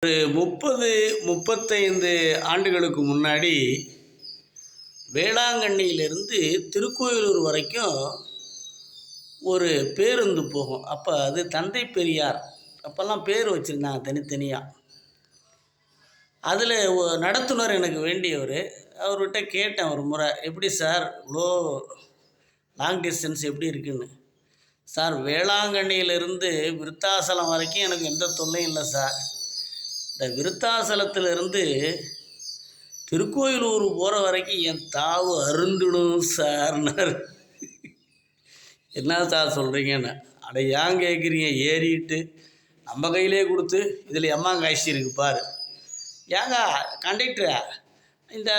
ஒரு 35 ஆண்டுகளுக்கு முன்னாடி வேளாங்கண்ணியிலிருந்து திருக்கோயிலூர் வரைக்கும் ஒரு பேருந்து போகும். அப்போ அது தந்தை பெரியார் அப்போல்லாம் பேர் வச்சுருந்தாங்க தனித்தனியாக. அதில் நடத்துனர் எனக்கு வேண்டியவர். அவர்கிட்ட கேட்டேன் ஒரு முறை, எப்படி சார் இவ்வளோ லாங் டிஸ்டன்ஸ் எப்படி இருக்குன்னு. சார், வேளாங்கண்ணியிலிருந்து விருத்தாசலம் வரைக்கும் எனக்கு எந்த தொல்லையும் இல்லை சார். இந்த விருத்தாசலத்திலிருந்து திருக்கோயிலூர் போகிற வரைக்கும் என் தாவு அருந்துடும் சார்னார். என்ன சார் சொல்கிறீங்கன்னு. அட ஏன் கேட்குறீங்க, ஏறிட்டு நம்ம கையிலே கொடுத்து இதில் எம்மா காய்ச்சி இருக்கு பாரு. ஏங்க கண்டக்டரை, இந்த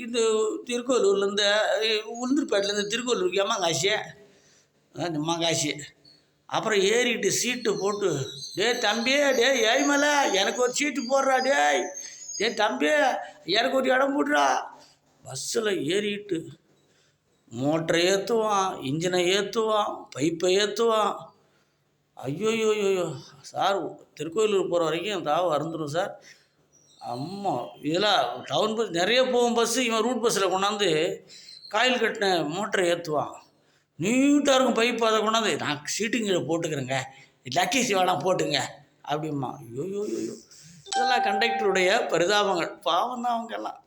இது திருக்கோயிலூர்லேருந்து உளுந்தூர்பேட்டிலேருந்து திருக்கோயிலூருக்கு எம்மா காய்ச்சி அம்மா காய்ச்சி. அப்புறம் ஏறிட்டு சீட்டு போட்டு, தம்பி ஏய் மேலே எனக்கு ஒரு சீட்டு போடுறா, தம்பி எனக்கு ஒரு இடம் போடுறா. பஸ்ஸில் ஏறிட்டு மோட்டரை ஏற்றுவான், இன்ஜினை ஏற்றுவான், பைப்பை ஏற்றுவான். ஐயோயோயோ சார், திருக்கோயிலூர் போகிற வரைக்கும் தாவ அருந்துடும் சார். அம்மா, இதெல்லாம் டவுன் பஸ் நிறைய போகும் பஸ்ஸு. இவன் ரூட் பஸ்ஸில் கொண்டாந்து காயில் கட்டின மோட்டரை ஏற்றுவான். நீட்டாக இருக்கும் பைப்பு. அதை கொண்டாந்து நான் சீட்டுங்களை போட்டுக்கிறேங்க, லக்கேஜ் வேணாம் போட்டுங்க அப்படிம்மா. ஐயோயோயோ, இதெல்லாம் கண்டக்டருடைய பரிதாபங்கள். பாவம் தான் அவங்க எல்லாம்.